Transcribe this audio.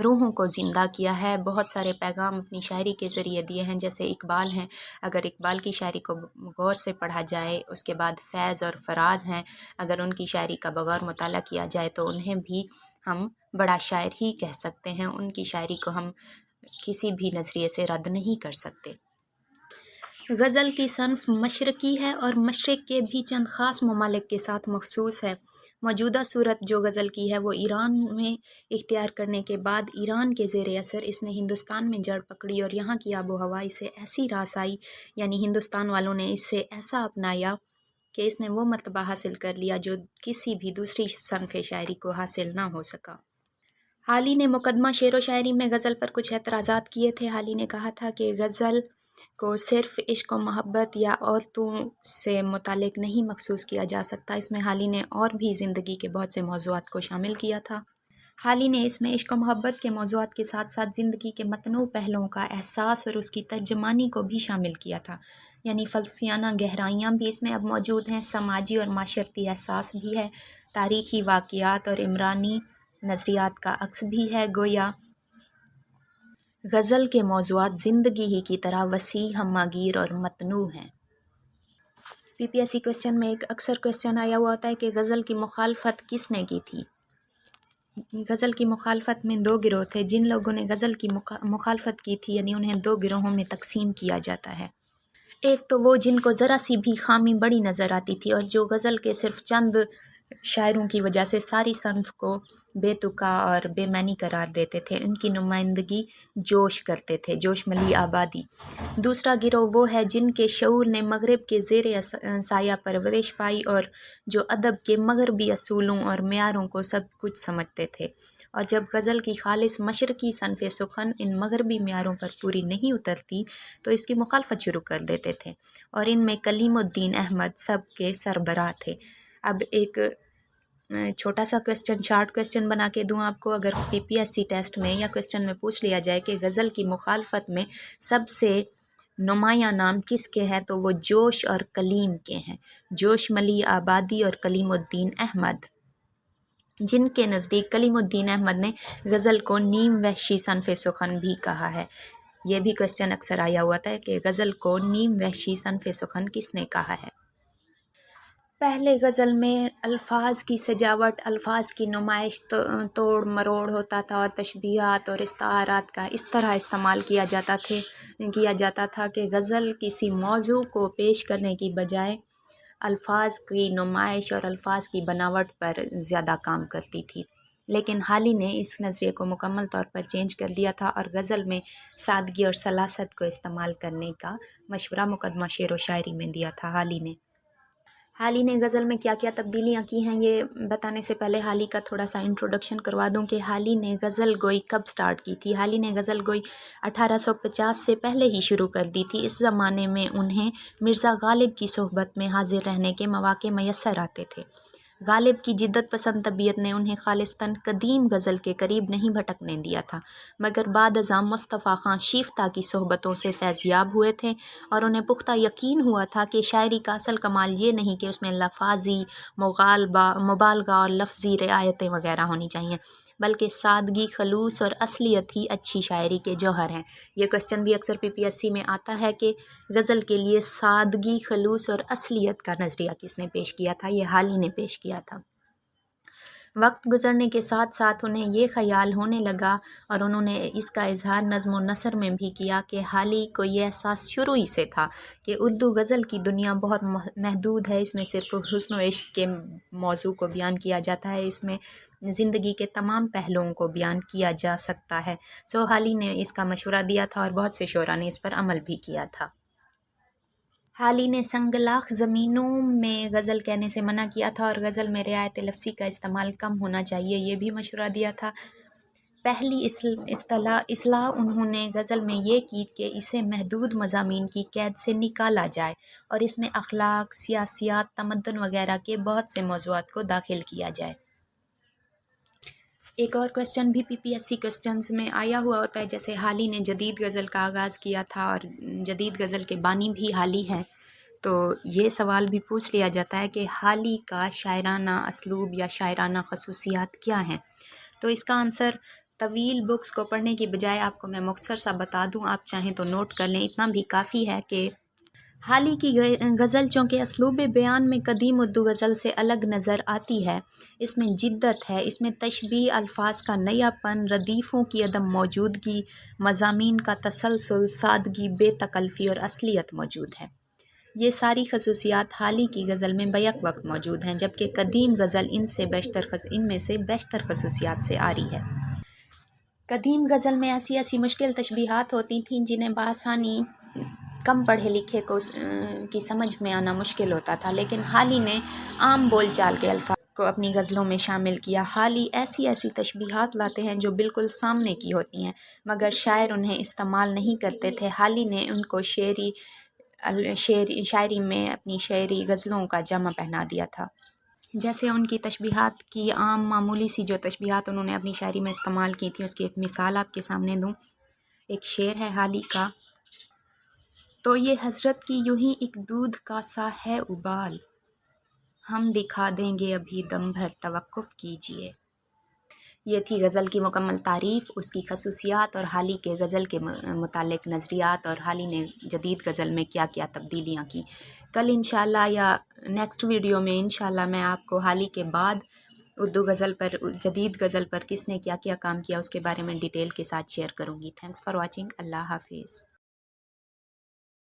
روحوں کو زندہ کیا ہے، بہت سارے پیغام اپنی شاعری کے ذریعے دیے ہیں، جیسے اقبال ہیں، اگر اقبال کی شاعری کو غور سے پڑھا جائے، اس کے بعد فیض اور فراز ہیں، اگر ان کی شاعری کا بغور مطالعہ کیا جائے تو انہیں بھی ہم بڑا شاعر ہی کہہ سکتے ہیں، ان کی شاعری کو ہم کسی بھی نظریے سے رد نہیں کر سکتے۔ غزل کی صنف مشرقی ہے اور مشرق کے بھی چند خاص ممالک کے ساتھ مخصوص ہے۔ موجودہ صورت جو غزل کی ہے وہ ایران میں اختیار کرنے کے بعد ایران کے زیر اثر اس نے ہندوستان میں جڑ پکڑی اور یہاں کی آب و ہوا اسے ایسی راس آئی، یعنی ہندوستان والوں نے اسے ایسا اپنایا کہ اس نے وہ مرتبہ حاصل کر لیا جو کسی بھی دوسری صنف شاعری کو حاصل نہ ہو سکا۔ حالی نے مقدمہ شعر و شاعری میں غزل پر کچھ اعتراضات کیے تھے۔ حالی نے کہا تھا کہ غزل کو صرف عشق و محبت یا عورتوں سے متعلق نہیں مخصوص کیا جا سکتا، اس میں حالی نے اور بھی زندگی کے بہت سے موضوعات کو شامل کیا تھا۔ حالی نے اس میں عشق و محبت کے موضوعات کے ساتھ ساتھ زندگی کے متنوع پہلوؤں کا احساس اور اس کی ترجمانی کو بھی شامل کیا تھا، یعنی فلسفیانہ گہرائیاں بھی اس میں اب موجود ہیں، سماجی اور معاشرتی احساس بھی ہے، تاریخی واقعات اور عمرانی نظریات کا عکس بھی ہے۔ گویا غزل کے موضوعات زندگی ہی کی طرح وسیع، ہمہ گیر اور متنوع ہیں۔ پی پی ایس سی کوسچن میں ایک اکثر کوسچن آیا ہوا ہوتا ہے کہ غزل کی مخالفت کس نے کی تھی؟ غزل کی مخالفت میں دو گروہ تھے۔ جن لوگوں نے غزل کی مخالفت کی تھی، یعنی انہیں دو گروہوں میں تقسیم کیا جاتا ہے۔ ایک تو وہ جن کو ذرا سی بھی خامی بڑی نظر آتی تھی اور جو غزل کے صرف چند شاعروں کی وجہ سے ساری صنف کو بے تکا اور بے معنی قرار دیتے تھے، ان کی نمائندگی جوش کرتے تھے، جوش ملی آبادی۔ دوسرا گروہ وہ ہے جن کے شعور نے مغرب کے زیر سایہ پرورش پائی اور جو ادب کے مغربی اصولوں اور معیاروں کو سب کچھ سمجھتے تھے، اور جب غزل کی خالص مشرقی صنف سخن ان مغربی معیاروں پر پوری نہیں اترتی تو اس کی مخالفت شروع کر دیتے تھے، اور ان میں کلیم الدین احمد سب کے سربراہ تھے۔ اب ایک چھوٹا سا کوسچن، شارٹ کوسچن بنا کے دوں آپ کو، اگر پی پی ایس سی ٹیسٹ میں یا کوسچن میں پوچھ لیا جائے کہ غزل کی مخالفت میں سب سے نمایاں نام کس کے ہیں تو وہ جوش اور کلیم کے ہیں، جوش ملی آبادی اور کلیم الدین احمد، جن کے نزدیک کلیم الدین احمد نے غزل کو نیم وحشی صنف سخن بھی کہا ہے۔ یہ بھی کوسچن اکثر آیا ہوا تھا کہ غزل کو نیم وحشی صنف سخن کس نے کہا ہے؟ پہلے غزل میں الفاظ کی سجاوٹ، الفاظ کی نمائش، توڑ مروڑ ہوتا تھا اور تشبیہات اور استعارات کا اس طرح استعمال کیا جاتا تھا کہ غزل کسی موضوع کو پیش کرنے کی بجائے الفاظ کی نمائش اور الفاظ کی بناوٹ پر زیادہ کام کرتی تھی۔ لیکن حالی نے اس نظریے کو مکمل طور پر چینج کر دیا تھا اور غزل میں سادگی اور سلاست کو استعمال کرنے کا مشورہ مقدمہ شعر و شاعری میں دیا تھا۔ حالی نے غزل میں کیا کیا تبدیلیاں کی ہیں، یہ بتانے سے پہلے حالی کا تھوڑا سا انٹروڈکشن کروا دوں کہ حالی نے غزل گوئی کب سٹارٹ کی تھی۔ حالی نے غزل گوئی 1850 سے پہلے ہی شروع کر دی تھی۔ اس زمانے میں انہیں مرزا غالب کی صحبت میں حاضر رہنے کے مواقع میسر آتے تھے۔ غالب کی جدت پسند طبیعت نے انہیں خالصتاً قدیم غزل کے قریب نہیں بھٹکنے دیا تھا، مگر بعد ازاں مصطفیٰ خان شیفتہ کی صحبتوں سے فیضیاب ہوئے تھے اور انہیں پختہ یقین ہوا تھا کہ شاعری کا اصل کمال یہ نہیں کہ اس میں لفاظی مبالغہ اور لفظی رعایتیں وغیرہ ہونی چاہیے، بلکہ سادگی، خلوص اور اصلیت ہی اچھی شاعری کے جوہر ہیں۔ یہ کوسچن بھی اکثر پی پی ایس سی میں آتا ہے کہ غزل کے لیے سادگی، خلوص اور اصلیت کا نظریہ کس نے پیش کیا تھا؟ یہ حالی نے پیش کیا تھا۔ وقت گزرنے کے ساتھ ساتھ انہیں یہ خیال ہونے لگا اور انہوں نے اس کا اظہار نظم و نثر میں بھی کیا کہ حالی کو یہ احساس شروع ہی سے تھا کہ اردو غزل کی دنیا بہت محدود ہے، اس میں صرف حسن و عشق کے موضوع کو بیان کیا جاتا ہے، اس میں زندگی کے تمام پہلوؤں کو بیان کیا جا سکتا ہے۔ حالی نے اس کا مشورہ دیا تھا اور بہت سے شعراء نے اس پر عمل بھی کیا تھا۔ حالی نے سنگلاخ زمینوں میں غزل کہنے سے منع کیا تھا اور غزل میں رعایت لفظی کا استعمال کم ہونا چاہیے، یہ بھی مشورہ دیا تھا۔ پہلی اصلاح انہوں نے غزل میں یہ کی کہ اسے محدود مضامین کی قید سے نکالا جائے اور اس میں اخلاق، سیاسیات، تمدن وغیرہ کے بہت سے موضوعات کو داخل کیا جائے۔ ایک اور کوسچن بھی پی پی ایس سی کوسچنز میں آیا ہوا ہوتا ہے، جیسے حالی نے جدید غزل کا آغاز کیا تھا اور جدید غزل کے بانی بھی حالی ہیں، تو یہ سوال بھی پوچھ لیا جاتا ہے کہ حالی کا شاعرانہ اسلوب یا شاعرانہ خصوصیات کیا ہیں؟ تو اس کا آنسر طویل بکس کو پڑھنے کی بجائے آپ کو میں مختصر سا بتا دوں، آپ چاہیں تو نوٹ کر لیں، اتنا بھی کافی ہے کہ حالی کی غزل چونکہ اسلوب بیان میں قدیم اردو غزل سے الگ نظر آتی ہے، اس میں جدت ہے، اس میں تشبیہ الفاظ کا نیا پن، ردیفوں کی عدم موجودگی، مضامین کا تسلسل، سادگی، بے تکلفی اور اصلیت موجود ہے۔ یہ ساری خصوصیات حالی کی غزل میں بیک وقت موجود ہیں، جبکہ قدیم غزل ان میں سے بیشتر خصوصیات سے آری ہے۔ قدیم غزل میں ایسی مشکل تشبیہات ہوتی تھیں جنہیں بآسانی کم پڑھے لکھے کی سمجھ میں آنا مشکل ہوتا تھا، لیکن حالی نے عام بول چال کے الفاظ کو اپنی غزلوں میں شامل کیا۔ حالی ایسی تشبیہات لاتے ہیں جو بالکل سامنے کی ہوتی ہیں، مگر شاعر انہیں استعمال نہیں کرتے تھے۔ حالی نے ان کو شاعری میں اپنی شعری غزلوں کا جامہ پہنا دیا تھا۔ جیسے ان کی تشبیہات کی عام معمولی سی جو تشبیہات انہوں نے اپنی شاعری میں استعمال کی تھیں، اس کی ایک مثال آپ کے سامنے دوں۔ ایک شعر ہے حالی کا: تو یہ حضرت کی یوں ہی ایک دودھ کا سا ہے ابال، ہم دکھا دیں گے ابھی دم بھر توقف کیجئے۔ یہ تھی غزل کی مکمل تعریف، اس کی خصوصیات اور حالی کے غزل کے متعلق نظریات، اور حالی نے جدید غزل میں کیا کیا تبدیلیاں کی۔ کل انشاءاللہ یا نیکسٹ ویڈیو میں انشاءاللہ میں آپ کو حالی کے بعد اردو غزل پر، جدید غزل پر کس نے کیا کیا کام کیا اس کے بارے میں ڈیٹیل کے ساتھ شیئر کروں گی۔ Thanks for watching. اللہ حافظ۔